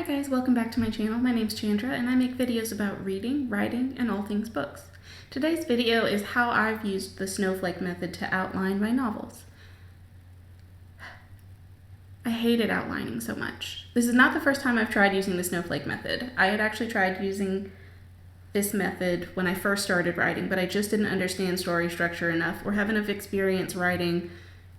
Hi guys, welcome back to my channel. My name's Chandra and I make videos about reading, writing, and all things books. Today's video is how I've used the Snowflake method to outline my novels. I hated outlining so much. This is not the first time I've tried using the Snowflake method. I had actually tried using this method when I first started writing, but I just didn't understand story structure enough or have enough experience writing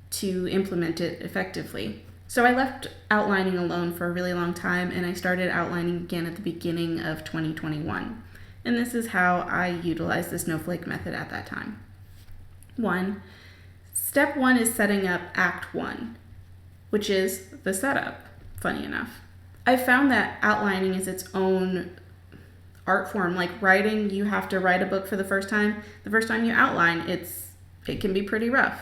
to implement it effectively. So I left outlining alone for a really long time and I started outlining again at the beginning of 2021. And this is how I utilized the Snowflake method at that time. Step one is setting up Act 1, which is the setup, funny enough. I found that outlining is its own art form. Like writing, you have to write a book for the first time. The first time you outline, it can be pretty rough.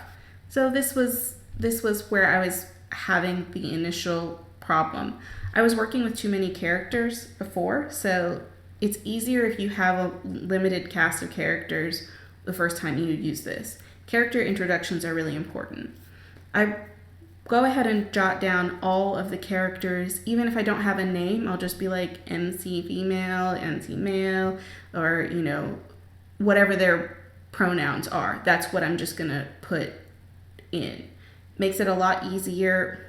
So this was where I was having the initial problem. I was working with too many characters before, so it's easier if you have a limited cast of characters the first time you use this. Character introductions are really important. I go ahead and jot down all of the characters. Even if I don't have a name, I'll just be like MC female, MC male, or whatever their pronouns are. That's what I'm just gonna put in. Makes it a lot easier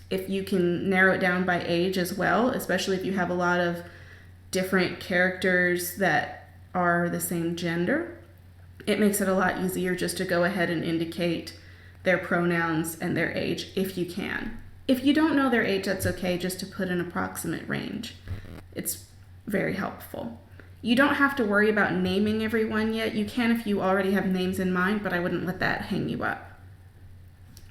if you can narrow it down by age as well, especially if you have a lot of different characters that are the same gender. It makes it a lot easier just to go ahead and indicate their pronouns and their age if you can. If you don't know their age, that's okay, just to put an approximate range. It's very helpful. You don't have to worry about naming everyone yet. You can if you already have names in mind, but I wouldn't let that hang you up.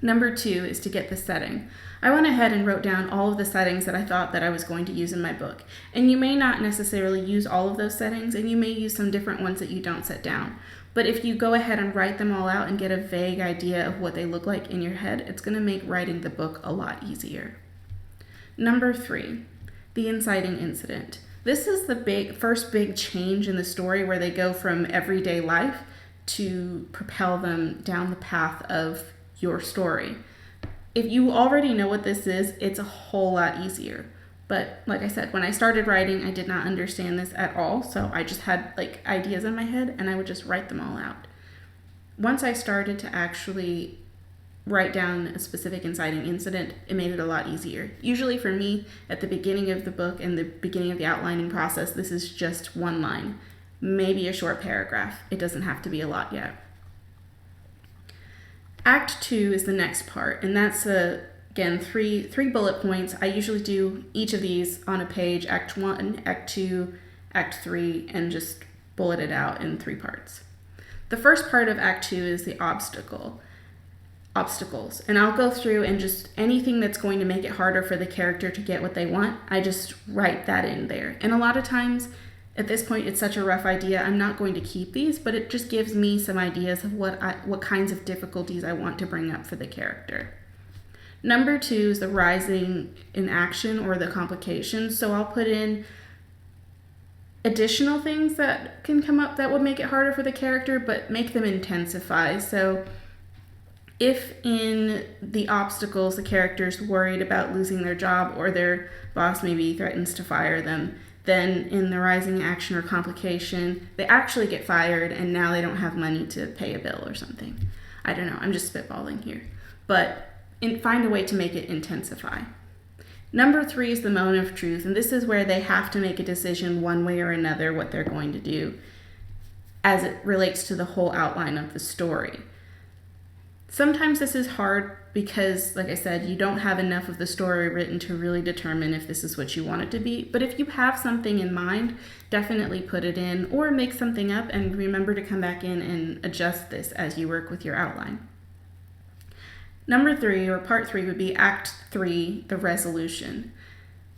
Number 2 is to get the setting. I went ahead and wrote down all of the settings that I thought that I was going to use in my book. And you may not necessarily use all of those settings, and you may use some different ones that you don't set down. But if you go ahead and write them all out and get a vague idea of what they look like in your head, it's going to make writing the book a lot easier. Number 3, the inciting incident. This is the first big change in the story where they go from everyday life to propel them down the path of your story. If you already know what this is, it's a whole lot easier. But like I said, when I started writing, I did not understand this at all. So I just had ideas in my head and I would just write them all out. Once I started to actually write down a specific inciting incident, it made it a lot easier. Usually for me, at the beginning of the book and the beginning of the outlining process, this is just one line, maybe a short paragraph. It doesn't have to be a lot yet. Act 2 is the next part, and that's again three bullet points. I usually do each of these on a page, Act 1, Act 2, Act 3, and just bullet it out in 3 parts. The first part of Act 2 is the obstacles, and I'll go through and just anything that's going to make it harder for the character to get what they want, I just write that in there. And a lot of times, at this point, it's such a rough idea, I'm not going to keep these, but it just gives me some ideas of what kinds of difficulties I want to bring up for the character. Number 2 is the rising in action or the complications. So I'll put in additional things that can come up that would make it harder for the character, but make them intensify. So if in the obstacles, the character's worried about losing their job or their boss maybe threatens to fire them, then in the rising action or complication, they actually get fired and now they don't have money to pay a bill or something. I don't know, I'm just spitballing here. But find a way to make it intensify. Number 3 is the moment of truth, and this is where they have to make a decision one way or another what they're going to do as it relates to the whole outline of the story. Sometimes this is hard because, like I said, you don't have enough of the story written to really determine if this is what you want it to be. But if you have something in mind, definitely put it in or make something up and remember to come back in and adjust this as you work with your outline. Number 3, or part 3, would be Act 3, the resolution.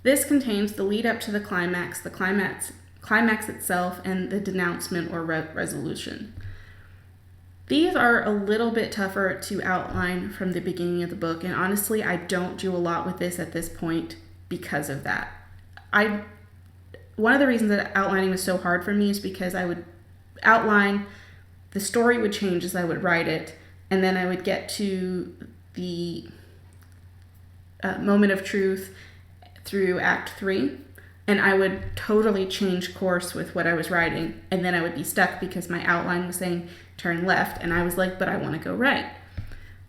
This contains the lead up to the climax itself, and the denouncement or resolution. These are a little bit tougher to outline from the beginning of the book, and honestly, I don't do a lot with this at this point because of that. One of the reasons that outlining was so hard for me is because I would outline, the story would change as I would write it, and then I would get to the moment of truth, through Act 3, and I would totally change course with what I was writing, and then I would be stuck because my outline was saying turn left, and I was like, but I want to go right.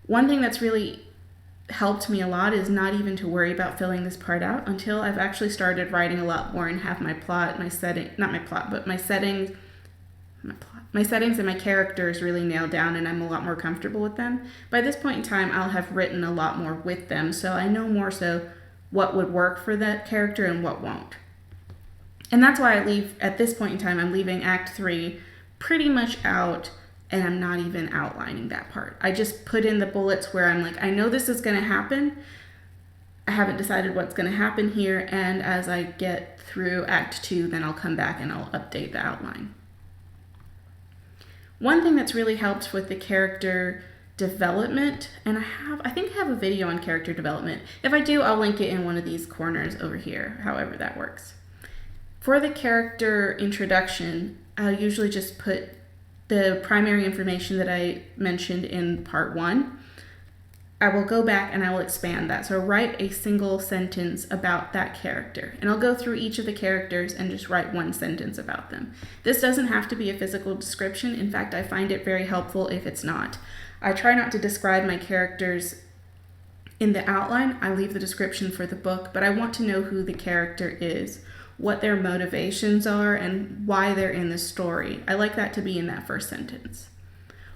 One thing that's really helped me a lot is not even to worry about filling this part out until I've actually started writing a lot more and have my plot, my settings and my characters really nailed down, and I'm a lot more comfortable with them. By this point in time, I'll have written a lot more with them, so I know more so what would work for that character and what won't. And that's why at this point in time, I'm leaving Act 3 pretty much out, and I'm not even outlining that part. I just put in the bullets where I'm like, I know this is going to happen. I haven't decided what's going to happen here, and as I get through Act 2, then I'll come back and I'll update the outline. One thing that's really helped with the character development, and I think I have a video on character development. If I do, I'll link it in one of these corners over here, however that works. For the character introduction, I'll usually just put the primary information that I mentioned in part 1. I will go back and I will expand that. So write a single sentence about that character. And I'll go through each of the characters and just write one sentence about them. This doesn't have to be a physical description. In fact, I find it very helpful if it's not. I try not to describe my characters in the outline. I leave the description for the book, but I want to know who the character is, what their motivations are, and why they're in the story. I like that to be in that first sentence.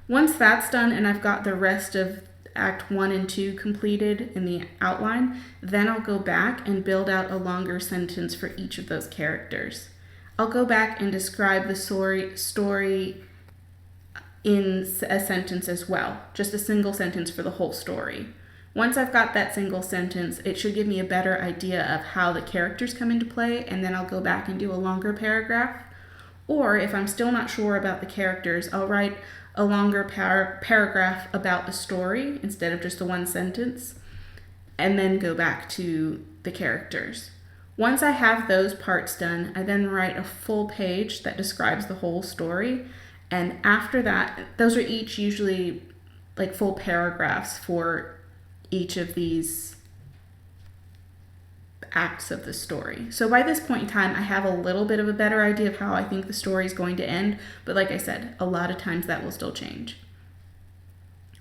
Once that's done and I've got the rest of Act 1 and 2 completed in the outline, then I'll go back and build out a longer sentence for each of those characters. I'll go back and describe the story in a sentence as well, just a single sentence for the whole story. Once I've got that single sentence, it should give me a better idea of how the characters come into play, and then I'll go back and do a longer paragraph. Or if I'm still not sure about the characters, I'll write a longer paragraph about the story instead of just the one sentence, and then go back to the characters. Once I have those parts done, I then write a full page that describes the whole story, and after that, those are each usually like full paragraphs for each of these acts of the story. So by this point in time, I have a little bit of a better idea of how I think the story is going to end, but like I said, a lot of times that will still change.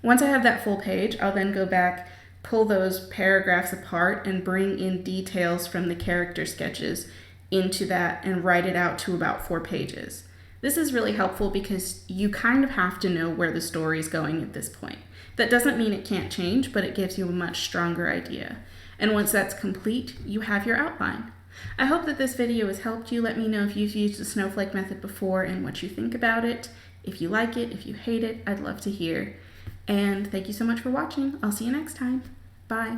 Once I have that full page, I'll then go back, pull those paragraphs apart, and bring in details from the character sketches into that and write it out to about 4 pages. This is really helpful because you kind of have to know where the story is going at this point. That doesn't mean it can't change, but it gives you a much stronger idea. And once that's complete, you have your outline. I hope that this video has helped you. Let me know if you've used the Snowflake method before and what you think about it. If you like it, if you hate it, I'd love to hear. And thank you so much for watching. I'll see you next time. Bye.